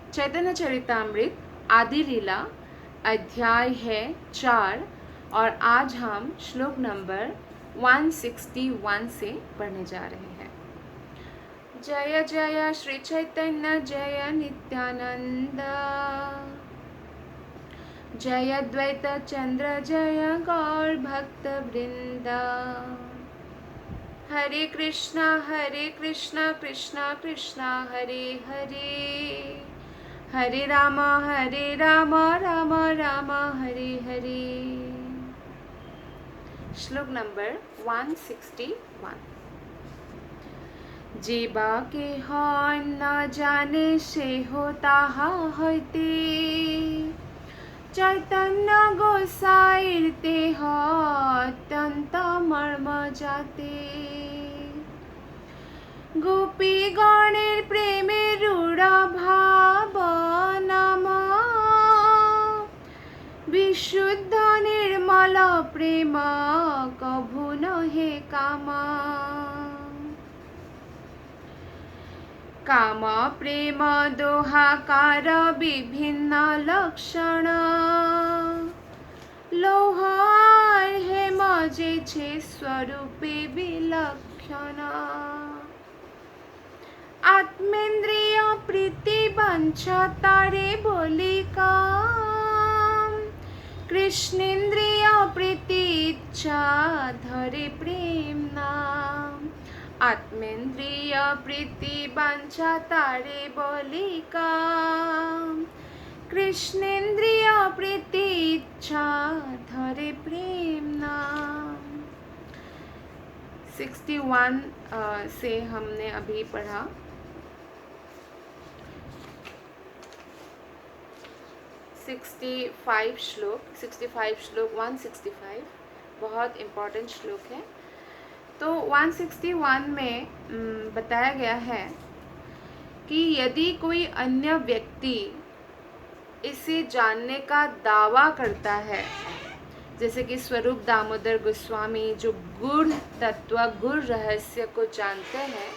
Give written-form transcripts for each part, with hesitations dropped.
चैतन्य चरितामृत आदि लीला अध्याय है 4 और आज हम श्लोक नंबर 161 से पढ़ने जा रहे हैं। जय जय श्री चैतन्य जय नित्यानंद, जय द्वैत चंद्र जय गौर भक्त वृंद। हरे कृष्णा कृष्णा कृष्णा हरे हरे, हरे राम राम राम हरे हरे। श्लोक नंबर 161। जेबा के हन न जाने से होता हते, चैतन्य गोसाईर देह अत्यंत मर्म जाते। गोपी गणेर प्रेमे रूढ़ भाव नाम, विशुद्ध निर्मल प्रेम कभु नहे कामा। काम प्रेम दोहाकार विभिन्न लक्षण, लोह हे मजे छे स्वरूपे विलक्षण। आत्मेन्द्रिय प्रीति वंचा तारे बोली काम, कृष्णेन्द्रिय प्रीति इच्छा धरे प्रेम नाम। आत्मेन्द्रिय प्रीति वांछा तारे बोली काम, कृष्णेन्द्रिय प्रीति इच्छा धरे प्रेम नाम। 61 से हमने अभी पढ़ा। 65 श्लोक 165 बहुत इम्पोर्टेंट श्लोक है। तो 161 में बताया गया है कि यदि कोई अन्य व्यक्ति इसे जानने का दावा करता है, जैसे कि स्वरूप दामोदर गोस्वामी जो गुण तत्व गुण रहस्य को जानते हैं,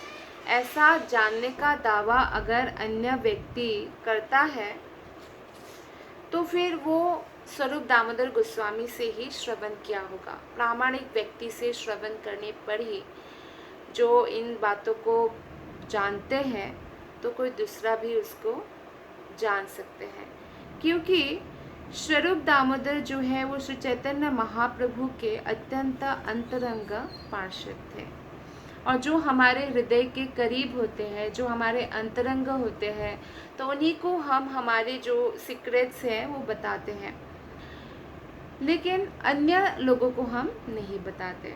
ऐसा जानने का दावा अगर अन्य व्यक्ति करता है तो फिर वो स्वरूप दामोदर गोस्वामी से ही श्रवण किया होगा। प्रामाणिक व्यक्ति से श्रवण करने पर ही जो इन बातों को जानते हैं तो कोई दूसरा भी उसको जान सकते हैं, क्योंकि स्वरूप दामोदर जो है वो श्री चैतन्य महाप्रभु के अत्यंत अंतरंग पार्षद थे और जो हमारे हृदय के करीब होते हैं, जो हमारे अंतरंग होते हैं, तो उन्हीं को हम हमारे जो सीक्रेट्स हैं वो बताते हैं, लेकिन अन्य लोगों को हम नहीं बताते।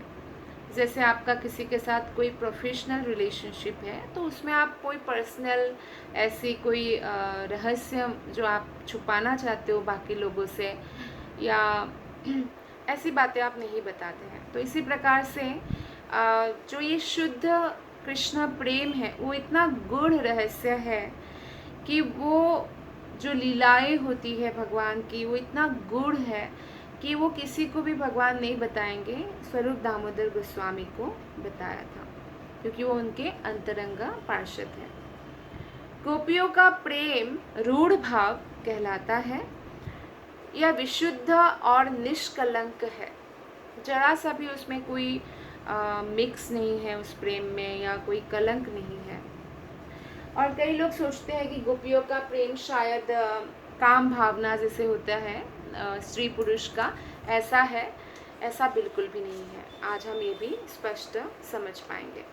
जैसे आपका किसी के साथ कोई प्रोफेशनल रिलेशनशिप है तो उसमें आप कोई पर्सनल ऐसी कोई रहस्य जो आप छुपाना चाहते हो बाकी लोगों से, या ऐसी बातें आप नहीं बताते हैं। तो इसी प्रकार से जो ये शुद्ध कृष्ण प्रेम है वो इतना गूढ़ रहस्य है कि वो जो लीलाएं होती है भगवान की वो इतना गूढ़ है कि वो किसी को भी भगवान नहीं बताएंगे, स्वरूप दामोदर गोस्वामी को बताया था क्योंकि वो उनके अंतरंग पार्षद है। गोपियों का प्रेम रूढ़ भाव कहलाता है, यह विशुद्ध और निष्कलंक है, जरा सा भी उसमें कोई मिक्स नहीं है उस प्रेम में, या कोई कलंक नहीं है। और कई लोग सोचते हैं कि गोपियों का प्रेम शायद काम भावना जैसे होता है स्त्री पुरुष का, ऐसा है, ऐसा बिल्कुल भी नहीं है। आज हम ये भी स्पष्ट समझ पाएंगे।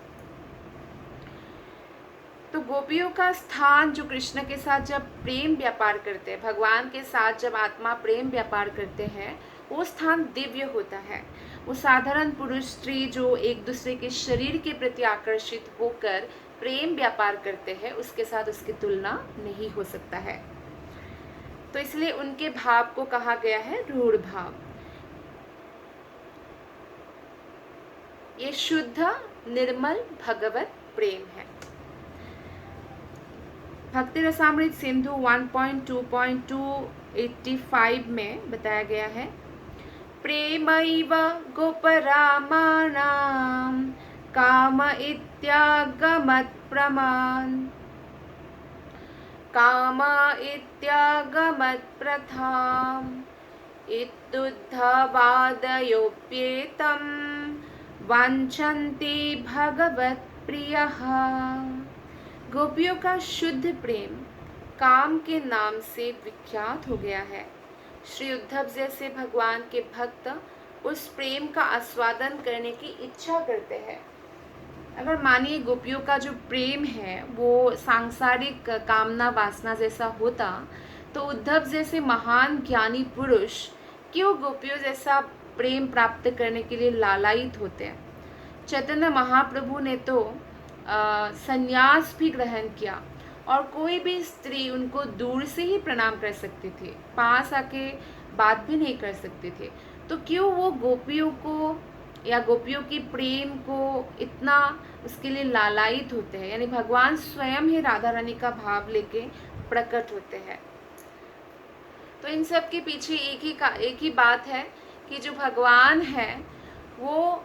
तो गोपियों का स्थान जो कृष्ण के साथ जब प्रेम व्यापार करते हैं, भगवान के साथ जब आत्मा प्रेम व्यापार करते हैं, वो स्थान दिव्य होता है। वो साधारण पुरुष स्त्री जो एक दूसरे के शरीर के प्रति आकर्षित होकर प्रेम व्यापार करते हैं, उसके साथ उसकी तुलना नहीं हो सकता है। तो इसलिए उनके भाव को कहा गया है रूढ़ भाव। ये शुद्ध निर्मल भगवत प्रेम है। भक्ति रसामृत सिंधु 1.2.285 में बताया गया है, प्रेमैव गोपरामाणां काम इत्यागमत् प्रमान्, काम इत्यागमत् प्रथाम् इत्युद्धवादयोऽप्येतं वाञ्छन्ति भगवत्प्रियः। गोपियों का शुद्ध प्रेम काम के नाम से विख्यात हो गया है। श्री उद्धव जैसे भगवान के भक्त उस प्रेम का आस्वादन करने की इच्छा करते हैं। अगर मानिए गोपियों का जो प्रेम है वो सांसारिक कामना वासना जैसा होता तो उद्धव जैसे महान ज्ञानी पुरुष क्यों गोपियों जैसा प्रेम प्राप्त करने के लिए लालायित होते हैं। चैतन्य महाप्रभु ने तो संन्यास भी ग्रहण किया और कोई भी स्त्री उनको दूर से ही प्रणाम कर सकती थी, पास आके बात भी नहीं कर सकते थे। तो क्यों वो गोपियों को या गोपियों की प्रेम को इतना उसके लिए लालायित होते हैं। यानी भगवान स्वयं ही राधा रानी का भाव लेके प्रकट होते हैं। तो इन सब के पीछे एक ही बात है कि जो भगवान है वो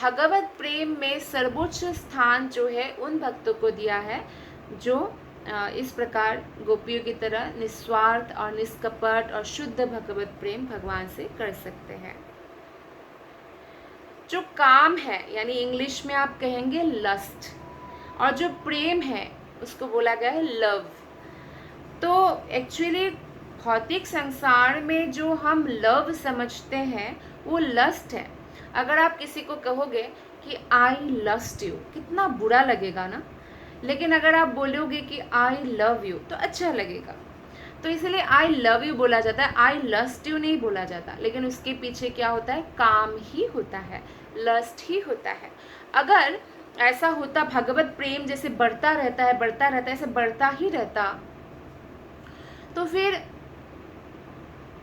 भगवत प्रेम में सर्वोच्च स्थान जो है उन भक्तों को दिया है जो इस प्रकार गोपियों की तरह निस्वार्थ और निष्कपट और शुद्ध भगवत प्रेम भगवान से कर सकते हैं। जो काम है यानी इंग्लिश में आप कहेंगे लस्ट, और जो प्रेम है उसको बोला गया है लव। तो एक्चुअली भौतिक संसार में जो हम लव समझते हैं वो लस्ट है। अगर आप किसी को कहोगे कि आई लस्ट यू, कितना बुरा लगेगा ना। लेकिन अगर आप बोलोगे कि आई लव यू तो अच्छा लगेगा। तो इसलिए आई लव यू बोला जाता है, आई लस्ट यू नहीं बोला जाता। लेकिन उसके पीछे क्या होता है, काम ही होता है, लस्ट ही होता है। अगर ऐसा होता भगवत प्रेम जैसे बढ़ता रहता है ऐसे बढ़ता ही रहता, तो फिर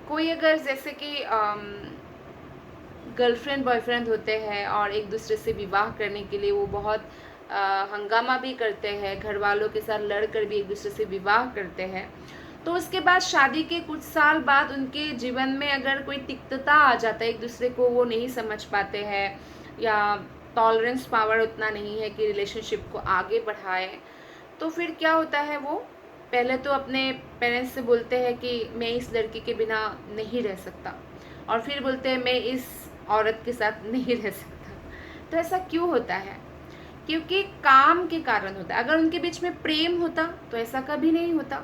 कोई अगर जैसे कि गर्लफ्रेंड बॉयफ्रेंड होते हैं और एक दूसरे से विवाह करने के लिए वो बहुत हंगामा भी करते हैं, घर वालों के साथ लड़कर भी एक दूसरे से विवाह करते हैं, तो उसके बाद शादी के कुछ साल बाद उनके जीवन में अगर कोई तिक्तता आ जाता है, एक दूसरे को वो नहीं समझ पाते हैं या टॉलरेंस पावर उतना नहीं है कि रिलेशनशिप को आगे बढ़ाए, तो फिर क्या होता है, वो पहले तो अपने पेरेंट्स से बोलते हैं कि मैं इस लड़की के बिना नहीं रह सकता, और फिर बोलते हैं मैं इस औरत के साथ नहीं रह सकता। तो ऐसा क्यों होता है? क्योंकि काम के कारण होता है। अगर उनके बीच में प्रेम होता तो ऐसा कभी नहीं होता।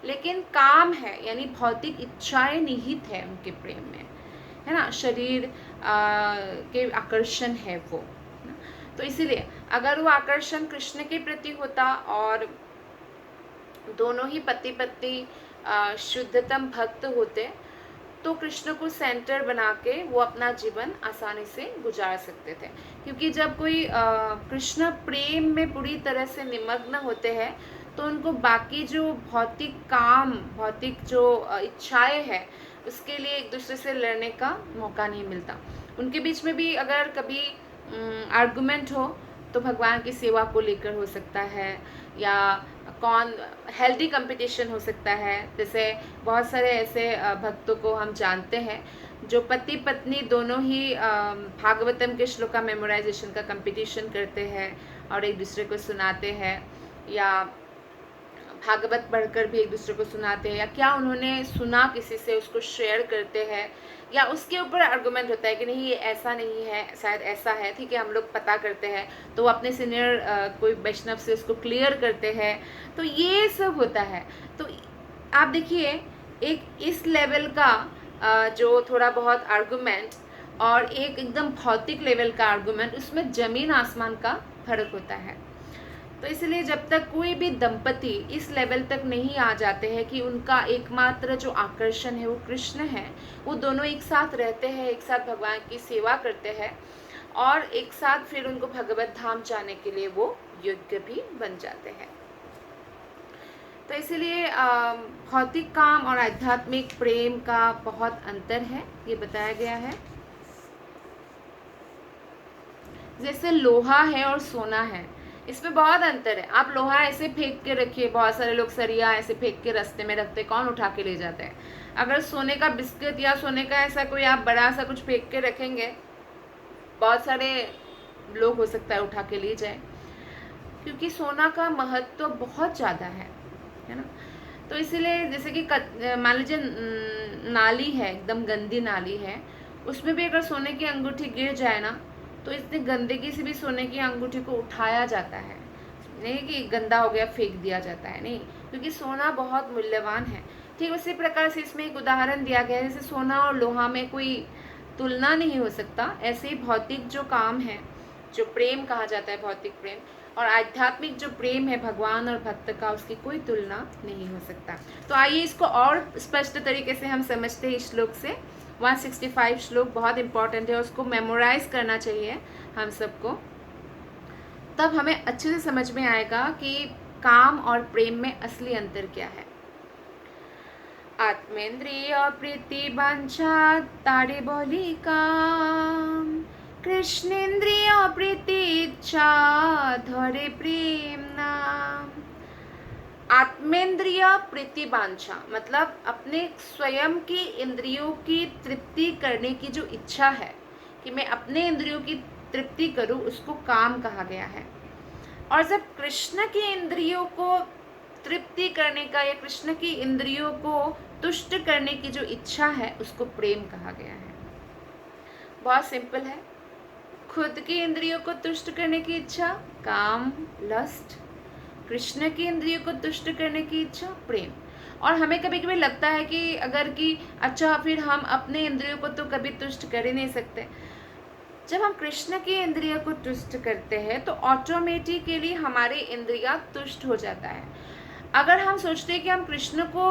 लेकिन काम है यानी भौतिक इच्छाएं निहित है उनके प्रेम में, है ना, शरीर के आकर्षण है वो। तो इसीलिए अगर वो आकर्षण कृष्ण के प्रति होता और दोनों ही पति पत्नी शुद्धतम भक्त होते तो कृष्ण को सेंटर बना के वो अपना जीवन आसानी से गुजार सकते थे। क्योंकि जब कोई कृष्ण प्रेम में पूरी तरह से निमग्न होते हैं तो उनको बाकी जो भौतिक काम, भौतिक जो इच्छाएं हैं उसके लिए एक दूसरे से लड़ने का मौका नहीं मिलता। उनके बीच में भी अगर कभी आर्गुमेंट हो तो भगवान की सेवा को लेकर हो सकता है, या कौन हेल्दी कंपटीशन हो सकता है। जैसे बहुत सारे ऐसे भक्तों को हम जानते हैं जो पति पत्नी दोनों ही भागवतम के श्लोक का मेमोराइजेशन का कंपटीशन करते हैं और एक दूसरे को सुनाते हैं, या भागवत पढ़कर भी एक दूसरे को सुनाते हैं, या क्या उन्होंने सुना किसी से उसको शेयर करते हैं, या उसके ऊपर आर्गुमेंट होता है कि नहीं ये ऐसा नहीं है, शायद ऐसा है, ठीक है हम लोग पता करते हैं, तो वो अपने सीनियर कोई वैष्णव से उसको क्लियर करते हैं। तो ये सब होता है। तो आप देखिए एक इस लेवल का जो थोड़ा बहुत आर्गुमेंट और एक एकदम भौतिक लेवल का आर्गुमेंट, उसमें ज़मीन आसमान का फर्क होता है। तो इसलिए जब तक कोई भी दंपति इस लेवल तक नहीं आ जाते हैं कि उनका एकमात्र जो आकर्षण है वो कृष्ण है, वो दोनों एक साथ रहते हैं, एक साथ भगवान की सेवा करते हैं और एक साथ फिर उनको भगवत धाम जाने के लिए वो योग्य भी बन जाते हैं। तो इसलिए भौतिक काम और आध्यात्मिक प्रेम का बहुत अंतर है, ये बताया गया है। जैसे लोहा है और सोना है, इसमें बहुत अंतर है। आप लोहा ऐसे फेंक के रखिए, बहुत सारे लोग सरिया ऐसे फेंक के रास्ते में रखते, कौन उठा के ले जाते हैं। अगर सोने का बिस्किट या सोने का ऐसा कोई आप बड़ा सा कुछ फेंक के रखेंगे, बहुत सारे लोग हो सकता है उठा के ले जाए, क्योंकि सोना का महत्व बहुत ज़्यादा है। है ना। तो इसीलिए जैसे कि मान लीजिए नाली है, एकदम गंदी नाली है, उसमें भी अगर सोने की अंगूठी गिर जाए ना, तो इतनी गंदगी से भी सोने की अंगूठी को उठाया जाता है, नहीं कि गंदा हो गया फेंक दिया जाता है, नहीं, क्योंकि सोना बहुत मूल्यवान है। ठीक उसी प्रकार से इसमें एक उदाहरण दिया गया है, जैसे सोना और लोहा में कोई तुलना नहीं हो सकता, ऐसे ही भौतिक जो काम है, जो प्रेम कहा जाता है, भौतिक प्रेम और आध्यात्मिक जो प्रेम है भगवान और भक्त का, उसकी कोई तुलना नहीं हो सकता। तो आइए इसको और स्पष्ट तरीके से हम समझते हैं इस श्लोक से। 165 श्लोक बहुत इंपॉर्टेंट है, उसको मेमोराइज करना चाहिए हम सबको, तब हमें अच्छे से समझ में आएगा कि काम और प्रेम में असली अंतर क्या है। आत्मेंद्रिय प्रीति वांछा तारे बोली काम, कृष्णेंद्रिय प्रीति इच्छा धरे प्रेम नाम। आत्मेंद्रिय प्रीति वांछा मतलब अपने स्वयं की इंद्रियों की तृप्ति करने की जो इच्छा है कि मैं अपने इंद्रियों की तृप्ति करूं, उसको काम कहा गया है। और जब कृष्ण की इंद्रियों को तृप्ति करने का या कृष्ण की इंद्रियों को तुष्ट करने की जो इच्छा है, उसको प्रेम कहा गया है। बहुत सिंपल है, खुद की इंद्रियों को तुष्ट करने की इच्छा काम लस्ट, कृष्ण की इंद्रियों को तुष्ट करने की इच्छा प्रेम। और हमें कभी कभी लगता है कि अगर कि अच्छा फिर हम अपने इंद्रियों को तो कभी तुष्ट कर ही नहीं सकते। जब हम कृष्ण की इंद्रियों को तुष्ट करते हैं तो ऑटोमेटिकली हमारे इंद्रियां तुष्ट हो जाता है। अगर हम सोचते हैं कि हम कृष्ण को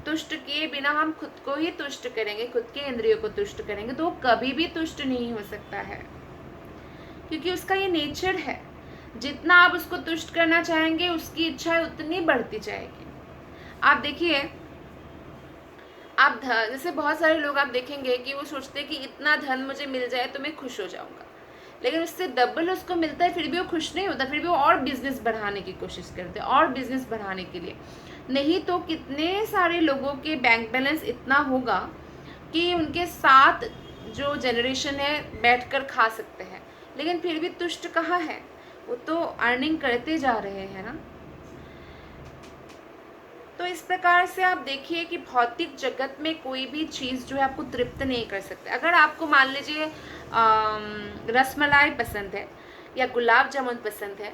तुष्ट किए बिना हम खुद को ही तुष्ट करेंगे, खुद के इंद्रियों को तुष्ट करेंगे, तो वो कभी भी तुष्ट नहीं हो सकता है, क्योंकि उसका ये नेचर है। जितना आप उसको तुष्ट करना चाहेंगे उसकी इच्छा उतनी बढ़ती जाएगी। आप देखिए, आप जैसे बहुत सारे लोग आप देखेंगे कि वो सोचते हैं कि इतना धन मुझे मिल जाए तो मैं खुश हो जाऊंगा, लेकिन उससे डबल उसको मिलता है फिर भी वो खुश नहीं होता, फिर भी वो और बिजनेस बढ़ाने की कोशिश करते हैं, और बिजनेस बढ़ाने के लिए। नहीं तो कितने सारे लोगों के बैंक बैलेंस इतना होगा कि उनके साथ जो जनरेशन है बैठकर खा सकते हैं, लेकिन फिर भी तुष्ट कहाँ है, वो तो अर्निंग करते जा रहे हैं ना। तो इस प्रकार से आप देखिए कि भौतिक जगत में कोई भी चीज़ जो है आपको तृप्त नहीं कर सकते। अगर आपको मान लीजिए रसमलाई पसंद है या गुलाब जामुन पसंद है,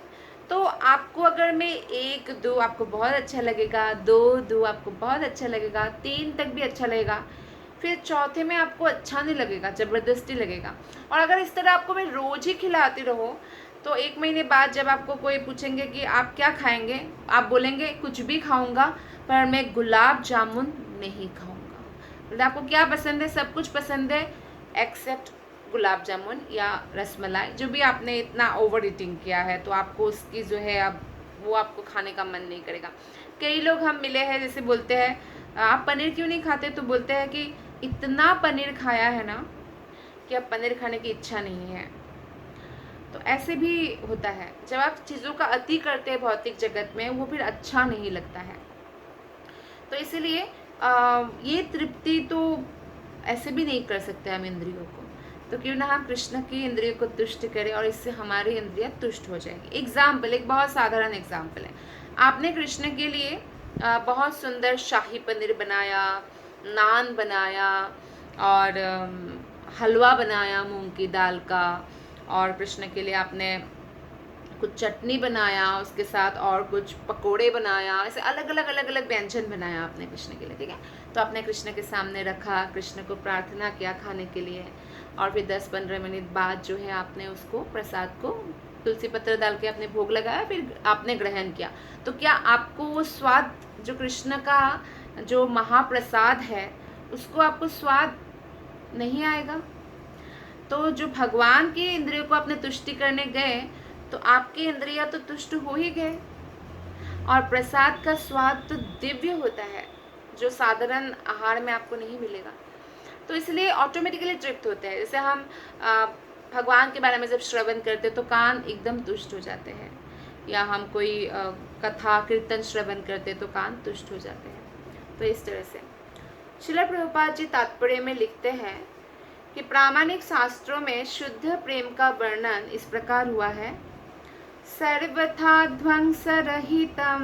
तो आपको अगर मैं 1 2 आपको बहुत अच्छा लगेगा, 2 2 आपको बहुत अच्छा लगेगा, 3 तक भी अच्छा लगेगा, फिर चौथे में आपको अच्छा नहीं लगेगा, ज़बरदस्ती लगेगा। और अगर इस तरह आपको मैं रोज़ ही खिलाती रहूँ तो 1 महीने बाद जब आपको कोई पूछेंगे कि आप क्या खाएंगे, आप बोलेंगे कुछ भी खाऊंगा पर मैं गुलाब जामुन नहीं खाऊंगा। मतलब आपको क्या पसंद है, सब कुछ पसंद है एक्सेप्ट गुलाब जामुन या रसमलाई, जो भी आपने इतना ओवर ईटिंग किया है तो आपको उसकी जो है अब वो आपको खाने का मन नहीं करेगा। कई लोग हम मिले हैं जैसे बोलते हैं आप पनीर क्यों नहीं खाते, तो बोलते हैं कि इतना पनीर खाया है ना कि अब पनीर खाने की इच्छा नहीं है। तो ऐसे भी होता है, जब आप चीज़ों का अति करते हैं भौतिक जगत में, वो फिर अच्छा नहीं लगता है। तो इसीलिए ये तृप्ति तो ऐसे भी नहीं कर सकते हम इंद्रियों को, तो क्यों ना हम कृष्ण की इंद्रियों को तुष्ट करें और इससे हमारी इंद्रियां तुष्ट हो जाएगी। एग्जाम्पल, एक बहुत साधारण एग्जाम्पल है, आपने कृष्ण के लिए बहुत सुंदर शाही पनीर बनाया, नान बनाया और हलवा बनाया मूंग की दाल का, और कृष्ण के लिए आपने कुछ चटनी बनाया, उसके साथ और कुछ पकोड़े बनाया, ऐसे अलग अलग व्यंजन बनाया आपने कृष्ण के लिए, ठीक है। तो आपने कृष्ण के सामने रखा, कृष्ण को प्रार्थना किया खाने के लिए, और फिर 10-15 मिनट बाद जो है आपने उसको प्रसाद को तुलसी पत्र डाल के आपने भोग लगाया, फिर आपने ग्रहण किया। तो क्या आपको वो स्वाद जो कृष्ण का जो महाप्रसाद है उसको आपको स्वाद नहीं आएगा? तो जो भगवान की इंद्रियों को अपने तुष्टि करने गए तो आपकी इंद्रियां तो तुष्ट हो ही गए, और प्रसाद का स्वाद तो दिव्य होता है जो साधारण आहार में आपको नहीं मिलेगा। तो इसलिए ऑटोमेटिकली तृप्त होते हैं। जैसे हम भगवान के बारे में जब श्रवण करते तो कान एकदम तुष्ट हो जाते हैं, या हम कोई कथा कीर्तन श्रवण करते तो कान तुष्ट हो जाते हैं। तो इस तरह से श्रील प्रभुपाद जी तात्पर्य में लिखते हैं कि प्रामाणिक शास्त्रों में शुद्ध प्रेम का वर्णन इस प्रकार हुआ है, सर्वथा ध्वंस रहितम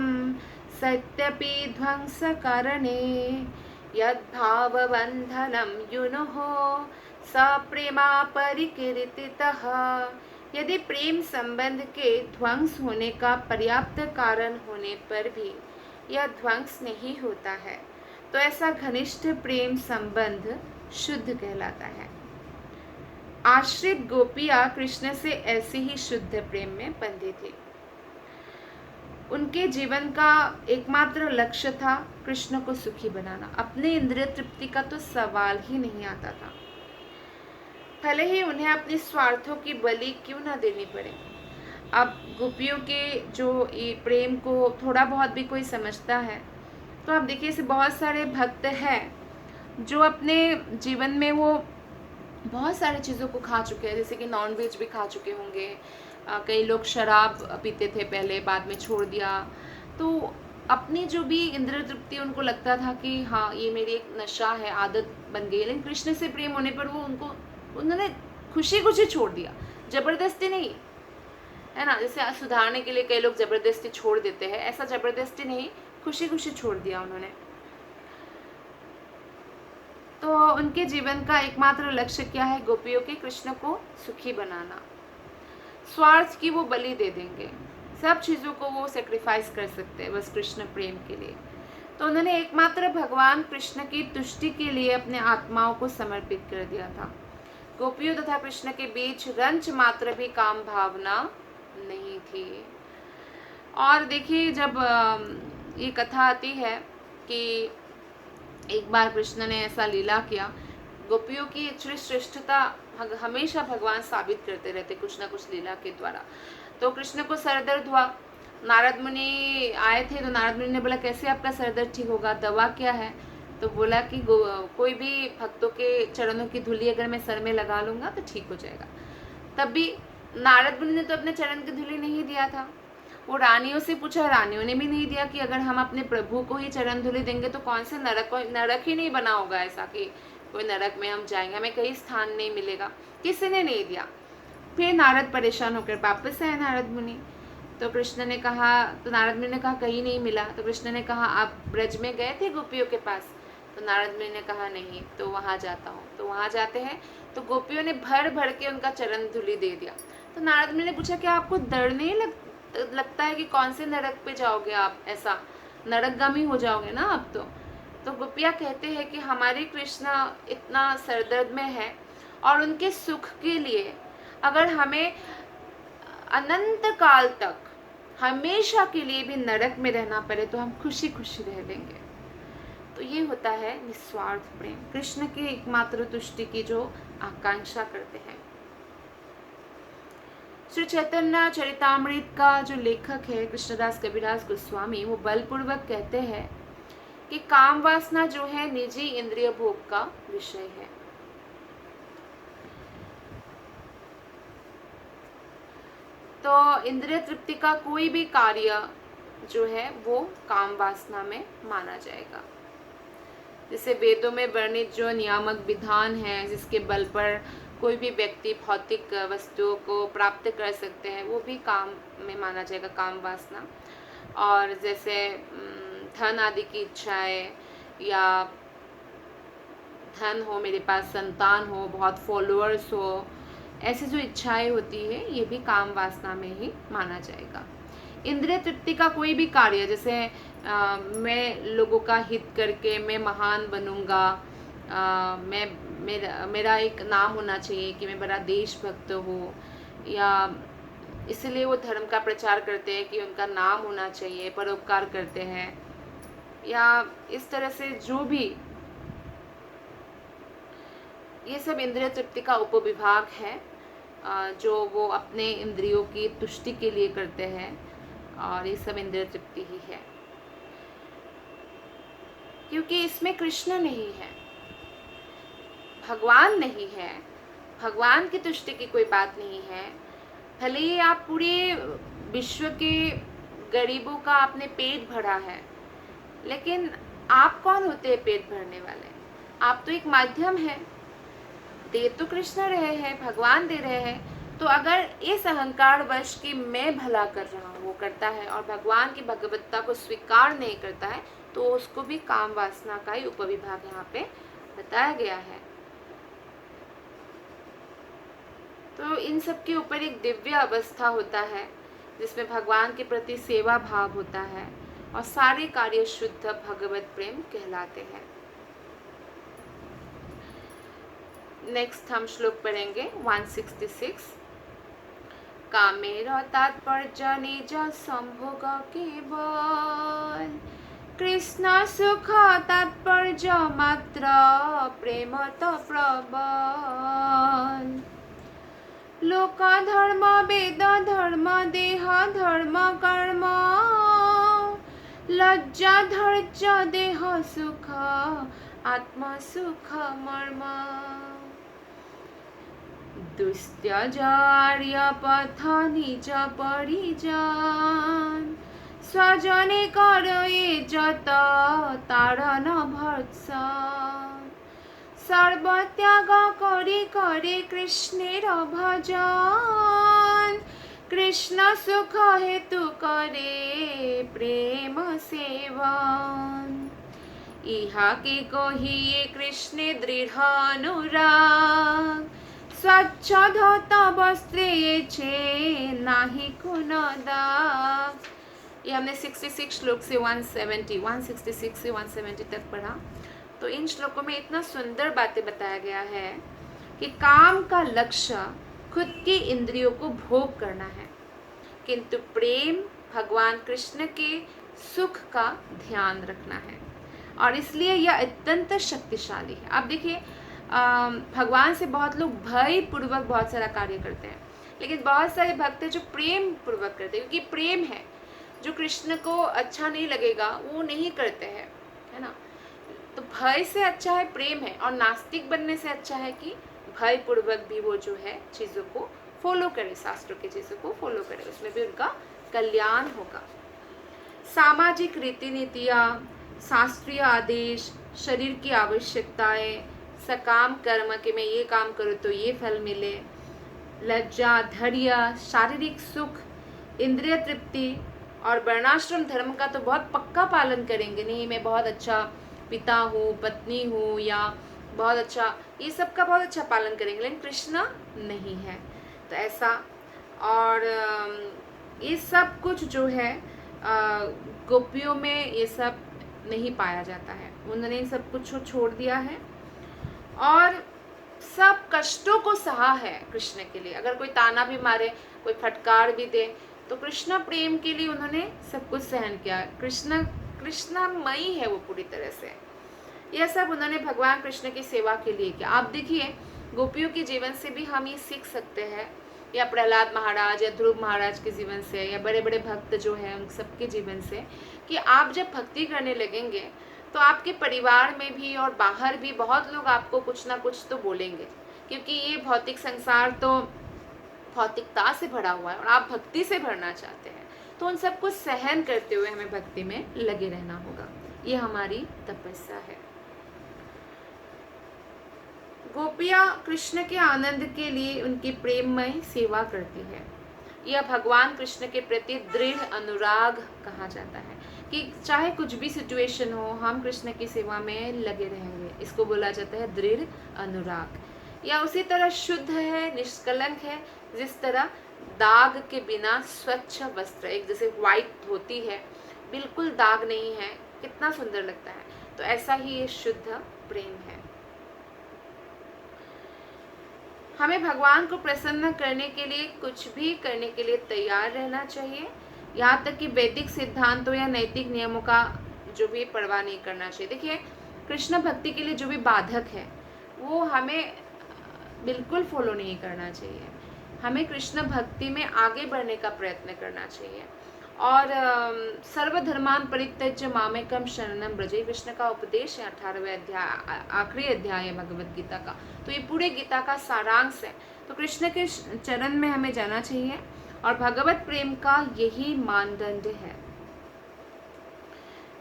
सत्यपि ध्वंसकारणे यद्भावबन्धनं युनोः स प्रेमा परिकीर्तितः। यदि प्रेम संबंध के ध्वंस होने का पर्याप्त कारण होने पर भी यह ध्वंस नहीं होता है तो ऐसा घनिष्ठ प्रेम संबंध शुद्ध कहलाता है। आश्रित गोपियाँ कृष्ण से ऐसे ही शुद्ध प्रेम में बंधी थी। उनके जीवन का एकमात्र लक्ष्य था कृष्ण को सुखी बनाना। अपने इंद्रिय तृप्ति का तो सवाल ही नहीं आता था, भले ही उन्हें अपने स्वार्थों की बलि क्यों ना देनी पड़े। अब गोपियों के जो ये प्रेम को थोड़ा बहुत भी कोई समझता है तो आप देखिए ऐसे बहुत सारे भक्त हैं जो अपने जीवन में वो बहुत सारी चीज़ों को खा चुके हैं, जैसे कि नॉनवेज भी खा चुके होंगे। कई लोग शराब पीते थे पहले, बाद में छोड़ दिया। तो अपनी जो भी इंद्रिय तृप्ति उनको लगता था कि हाँ ये मेरी एक नशा है, आदत बन गई, लेकिन कृष्ण से प्रेम होने पर वो उन्होंने खुशी खुशी छोड़ दिया, जबरदस्ती नहीं, है ना। जैसे सुधारने के लिए कई लोग जबरदस्ती छोड़ देते हैं, ऐसा जबरदस्ती नहीं, खुशी खुशी छोड़ दिया उन्होंने। तो उनके जीवन का एकमात्र लक्ष्य क्या है? गोपियों के कृष्ण को सुखी बनाना। स्वार्थ की वो बलि दे देंगे, सब चीज़ों को वो सेक्रीफाइस कर सकते हैं बस कृष्ण प्रेम के लिए। तो उन्होंने एकमात्र भगवान कृष्ण की तुष्टि के लिए अपने आत्माओं को समर्पित कर दिया था। गोपियों तथा कृष्ण के बीच रंच मात्र भी काम भावना नहीं थी। और देखिए जब ये कथा आती है कि एक बार कृष्ण ने ऐसा लीला किया, गोपियों की एक्चुअली श्रेष्ठता हमेशा भगवान साबित करते रहते कुछ ना कुछ लीला के द्वारा। तो कृष्ण को सर दर्द हुआ, नारद मुनि आए थे, तो नारद मुनि ने बोला कैसे आपका सर दर्द ठीक होगा, दवा क्या है? तो बोला कि कोई भी भक्तों के चरणों की धूली अगर मैं सर में लगा लूँगा तो ठीक हो जाएगा। तब भी नारद मुनि ने तो अपने चरण की धूली नहीं दिया था। वो रानियों से पूछा, रानियों ने भी नहीं दिया कि अगर हम अपने प्रभु को ही चरण धूली देंगे तो कौन से नरक ही नहीं बना होगा ऐसा कि कोई नरक में हम जाएंगे, हमें कहीं स्थान नहीं मिलेगा। किसी ने नहीं दिया। फिर नारद परेशान होकर वापस आए नारद मुनि। तो कृष्ण ने कहा, तो नारद मुनि ने कहा कहीं नहीं मिला। तो कृष्ण ने कहा आप ब्रज में गए थे गोपियों के पास? तो नारद मुनि ने कहा नहीं, तो वहाँ जाता हूँ। तो वहाँ जाते हैं तो गोपियों ने भर भर के उनका चरण धूली दे दिया। तो नारद मुनि ने पूछा क्या आपको डर नहीं लगता है कि कौन से नरक पे जाओगे आप, ऐसा नरकगामी हो जाओगे ना आप तो गोपियाँ कहते हैं कि हमारे कृष्ण इतना सरदर्द में है और उनके सुख के लिए अगर हमें अनंत काल तक हमेशा के लिए भी नरक में रहना पड़े तो हम खुशी खुशी रह लेंगे। तो ये होता है निस्वार्थ प्रेम, कृष्ण के एकमात्र तुष्टि की जो आकांक्षा करते हैं। श्री चैतन्य चरितामृत का जो लेखक है कृष्णदास कबीरदास गोस्वामी, वो बलपूर्वक कहते हैं कि काम वासना जो है निजी इंद्रिय भोग का विषय है। तो इंद्रिय तृप्ति का कोई भी कार्य जो है वो काम वासना में माना जाएगा। जैसे वेदों में वर्णित जो नियामक विधान है जिसके बल पर कोई भी व्यक्ति भौतिक वस्तुओं को प्राप्त कर सकते हैं, वो भी काम में माना जाएगा, काम वासना। और जैसे धन आदि की इच्छाएं, या धन हो, मेरे पास संतान हो, बहुत फॉलोअर्स हो, ऐसी जो इच्छाएं होती है ये भी काम वासना में ही माना जाएगा। इंद्रिय तृप्ति का कोई भी कार्य, जैसे मैं लोगों का हित करके मैं महान बनूंगा, मेरा एक नाम होना चाहिए कि मैं बड़ा देशभक्त हूँ, या इसलिए वो धर्म का प्रचार करते हैं कि उनका नाम होना चाहिए, परोपकार करते हैं, या इस तरह से जो भी, ये सब इंद्रिय तृप्ति का उपविभाग है जो वो अपने इंद्रियों की तुष्टि के लिए करते हैं, और ये सब इंद्रिय तृप्ति ही है, क्योंकि इसमें कृष्ण नहीं है, भगवान नहीं है, भगवान की तुष्टि की कोई बात नहीं है। भले ही आप पूरे विश्व के गरीबों का आपने पेट भरा है, लेकिन आप कौन होते हैं पेट भरने वाले? आप तो एक माध्यम है। दे तो कृष्ण रहे हैं, भगवान दे रहे हैं, तो अगर इस अहंकार वश कि मैं भला कर रहा हूँ वो करता है और भगवान की भगवत्ता को स्वीकार नहीं करता है, तो उसको भी काम वासना का ही उपविभाग यहाँ पे बताया गया है। तो इन सब के ऊपर एक दिव्य अवस्था होता है जिसमें भगवान के प्रति सेवा भाव होता है और सारे कार्य शुद्ध भगवत प्रेम कहलाते हैं। नेक्स्ट हम श्लोक पढ़ेंगे 166। कामेर तात्पर्य निज संभोग केवल, कृष्ण सुख तात्पर्य मात्र प्रेम तो प्रबल। लोक धर्म वेद धर्म देह धर्म कर्म, लज्जा धैर्य देह सुख आत्म सुख मर्म। दुस्त्यजार्य पथ निज परिजन, स्वजने करे जत तारण भर्त्सन। सर्वत्याग करी करे कृष्णेर भजन, कृष्ण सुख हेतु करे प्रेम सेवन। इहा के कहिए कृष्णे दृढ़ अनुराग, स्वच्छ धोत वस्त्रे छे नाही कुन दाग। ये हमने 66 श्लोक से 166 से 170 तक पढ़ा। तो इन श्लोकों में इतना सुंदर बातें बताया गया है कि काम का लक्ष्य खुद की इंद्रियों को भोग करना है, किंतु प्रेम भगवान कृष्ण के सुख का ध्यान रखना है, और इसलिए यह अत्यंत शक्तिशाली है। अब देखिए, भगवान से बहुत लोग भय पूर्वक बहुत सारा कार्य करते हैं, लेकिन बहुत सारे भक्त हैं जो प्रेम पूर्वक करते हैं, क्योंकि प्रेम है। जो कृष्ण को अच्छा नहीं लगेगा वो नहीं करते हैं, है ना। तो भय से अच्छा है प्रेम है, और नास्तिक बनने से अच्छा है कि भय पूर्वक भी वो जो है चीज़ों को फॉलो करे, शास्त्रों की चीज़ों को फॉलो करे, उसमें भी उनका कल्याण होगा। सामाजिक रीति नीतियाँ, शास्त्रीय आदेश, शरीर की आवश्यकताएं, सकाम कर्म कि मैं ये काम करूँ तो ये फल मिले, लज्जा धैर्य, शारीरिक सुख, इंद्रिय तृप्ति, और वर्णाश्रम धर्म का तो बहुत पक्का पालन करेंगे। नहीं मैं बहुत अच्छा पिता हूँ, पत्नी हूँ, या बहुत अच्छा, ये सब का बहुत अच्छा पालन करेंगे, लेकिन कृष्ण नहीं है तो ऐसा। और ये सब कुछ जो है गोपियों में ये सब नहीं पाया जाता है। उन्होंने सब कुछ छोड़ दिया है और सब कष्टों को सहा है कृष्ण के लिए। अगर कोई ताना भी मारे, कोई फटकार भी दे, तो कृष्ण प्रेम के लिए उन्होंने सब कुछ सहन किया। कृष्णमयी है वो पूरी तरह से। यह सब उन्होंने भगवान कृष्ण की सेवा के लिए किया। आप देखिए, गोपियों के जीवन से भी हम ये सीख सकते हैं, या प्रहलाद महाराज या ध्रुव महाराज के जीवन से, या बड़े बड़े भक्त जो हैं उन सबके जीवन से, कि आप जब भक्ति करने लगेंगे तो आपके परिवार में भी और बाहर भी बहुत लोग आपको कुछ ना कुछ तो बोलेंगे, क्योंकि ये भौतिक संसार तो भौतिकता से भरा हुआ है और आप भक्ति से भरना चाहते हैं। तो उन सब कुछ सहन करते हुए हमें भक्ति में लगे रहना होगा। ये हमारी तपस्या है। गोपियाँ कृष्ण के आनंद के लिए उनकी प्रेममय सेवा करती है। यह भगवान कृष्ण के प्रति दृढ़ अनुराग कहा जाता है, कि चाहे कुछ भी सिचुएशन हो हम कृष्ण की सेवा में लगे रहेंगे। इसको बोला जाता है दृढ़ अनुराग। या उसी तरह शुद्ध है, निष्कलंक है, जिस तरह दाग के बिना स्वच्छ वस्त्र, एक जैसे व्हाइट होती है, बिल्कुल दाग नहीं है, कितना सुंदर लगता है, तो ऐसा ही ये शुद्ध प्रेम है। हमें भगवान को प्रसन्न करने के लिए कुछ भी करने के लिए तैयार रहना चाहिए, यहाँ तक कि वैदिक सिद्धांतों या नैतिक नियमों का जो भी परवाह नहीं करना चाहिए। देखिए, कृष्ण भक्ति के लिए जो भी बाधक है वो हमें बिल्कुल फॉलो नहीं करना चाहिए। हमें कृष्ण भक्ति में आगे बढ़ने का प्रयत्न करना चाहिए। और सर्वधर्मान परित्यज्य मामेकम शरणम व्रज, कृष्ण का उपदेश है 18वें अध्याय, आखिरी अध्याय है भगवद गीता का। तो ये पूरे गीता का सारांश है। तो कृष्ण के चरण में हमें जाना चाहिए और भगवत प्रेम का यही मानदंड है।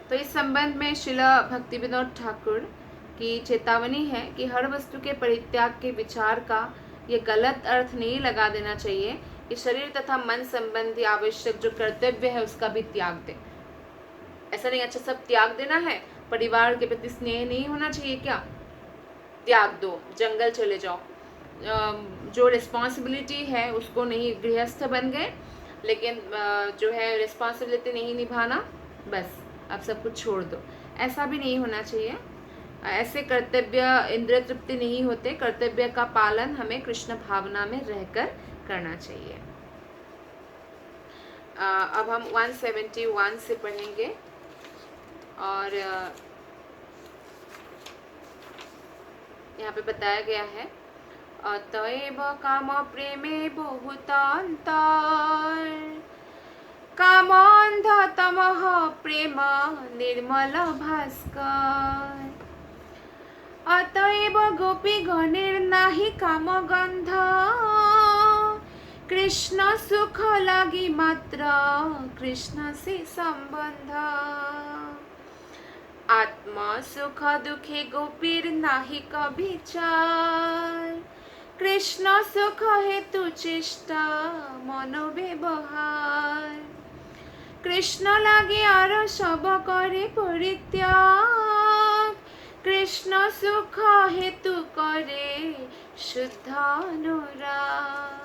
तो इस संबंध में श्रील भक्ति विनोद ठाकुर की चेतावनी है कि हर वस्तु के परित्याग के विचार का ये गलत अर्थ नहीं लगा देना चाहिए कि शरीर तथा मन संबंधी आवश्यक जो कर्तव्य है उसका भी त्याग दे। ऐसा नहीं, अच्छा सब त्याग देना है, परिवार के प्रति स्नेह नहीं होना चाहिए क्या? त्याग दो, जंगल चले जाओ। जो रिस्पॉन्सिबिलिटी है उसको नहीं, गृहस्थ बन गए लेकिन जो है रिस्पॉन्सिबिलिटी नहीं निभाना, बस अब सब कुछ छोड़ दो, ऐसा भी नहीं होना चाहिए। ऐसे कर्तव्य इंद्रिय तृप्ति नहीं होते। कर्तव्य का पालन हमें कृष्ण भावना में रहकर करना चाहिए। अब हम 171 से पढ़ेंगे और यहाँ पे बताया गया है, अतएव काम प्रेमे बहुतांतर, कामांध तमः प्रेम निर्मल भास्कर। अतएव गोपी गणेर नाही काम गंध, कृष्ण सुख लागी मात्र कृष्ण से संबंध। आत्मा सुख दुखे गोपीर नाही कभी चार, कृष्ण सुख हेतु चेष्टा मनो व्यवहार। कृष्ण लागे आर सब करे परित्याग, कृष्ण सुख हेतु करे शुद्ध अनुराग।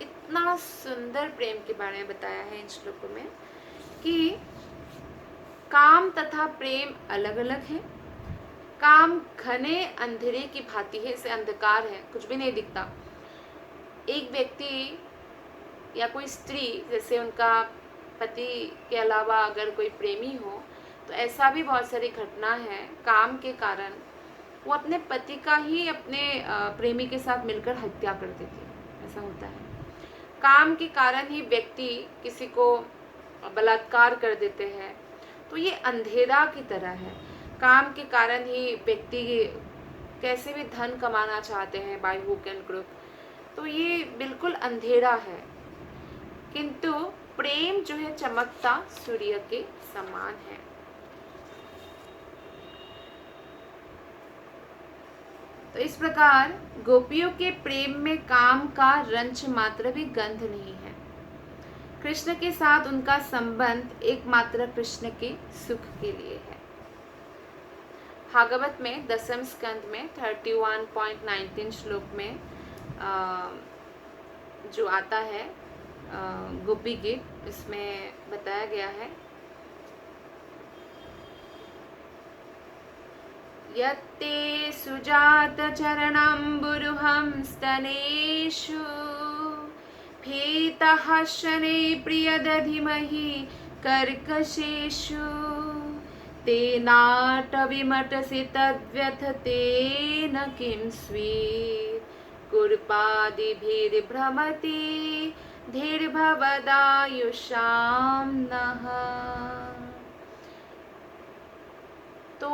इतना सुंदर प्रेम के बारे में बताया है इन श्लोकों में कि काम तथा प्रेम अलग अलग है। काम घने अंधेरे की भांति है, इसे अंधकार है, कुछ भी नहीं दिखता। एक व्यक्ति या कोई स्त्री, जैसे उनका पति के अलावा अगर कोई प्रेमी हो, तो ऐसा भी बहुत सारी घटना है, काम के कारण वो अपने पति का ही अपने प्रेमी के साथ मिलकर हत्या कर देती है, ऐसा होता है। काम के कारण ही व्यक्ति किसी को बलात्कार कर देते हैं, तो ये अंधेरा की तरह है। काम के कारण ही व्यक्ति कैसे भी धन कमाना चाहते हैं बाय हुक एंड क्रुक, तो ये बिल्कुल अंधेरा है। किंतु प्रेम जो है चमकता सूर्य के समान है। तो इस प्रकार गोपियों के प्रेम में काम का रंच मात्र भी गंध नहीं है। कृष्ण के साथ उनका संबंध एकमात्र कृष्ण के सुख के लिए है। भागवत में 10वें स्कंद में 31.19 श्लोक में जो आता है गोपी गीत, इसमें बताया गया है, यत्ते सुजात चरणम्बुरुहं स्तनेषु, भीतः शनै प्रियदधिमहि कर्कशेषु, तेनाटविमटसि तद्व्यथतेन किं स्वीत्, कुर्पादिभिर्भ्रमति धीर्भवदायुषां नः। तो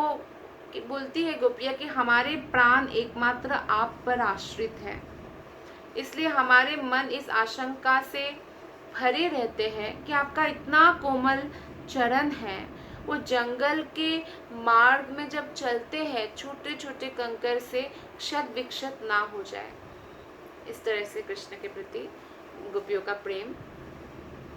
बोलती है गोपिया कि हमारे प्राण एकमात्र आप पर आश्रित है, इसलिए हमारे मन इस आशंका से भरे रहते हैं कि आपका इतना कोमल चरण है, वो जंगल के मार्ग में जब चलते हैं छोटे छोटे कंकर से क्षत विक्षत ना हो जाए। इस तरह से कृष्ण के प्रति गोपियों का प्रेम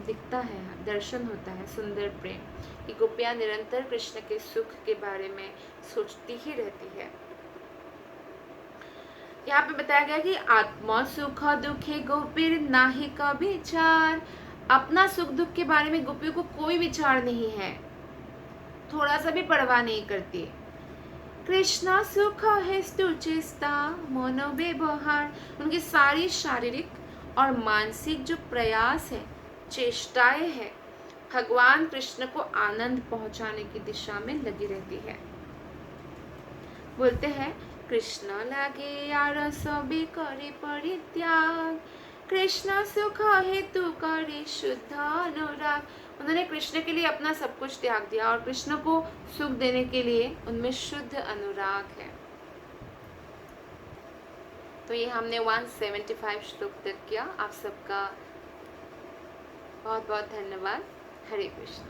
दिखता है, दर्शन होता है, सुंदर प्रेम कि गोपियां निरंतर कृष्ण के सुख के बारे में सोचती ही रहती है। यहाँ पे बताया गया कि आत्मा सुख दुखे गोपीर नाही का विचार। अपना सुख दुख के बारे में गोपियों को कोई विचार नहीं है, थोड़ा सा भी परवाह नहीं करती। कृष्णा सुख हेतु चेष्टा मनो व्यवहार। उनकी सारी शारीरिक और मानसिक जो प्रयास है, चेष्टाएं है, भगवान कृष्ण को आनंद पहुंचाने की दिशा में लगी रहती है। बोलते हैं कृष्ण लागे यार सभी करे परित्याग, कृष्ण सुख हेतु करे शुद्ध अनुराग। उन्होंने कृष्ण के लिए अपना सब कुछ त्याग दिया और कृष्ण को सुख देने के लिए उनमें शुद्ध अनुराग है। तो ये हमने 175 श्लोक तक किया। आप सबका बहुत बहुत धन्यवाद। हरे कृष्ण।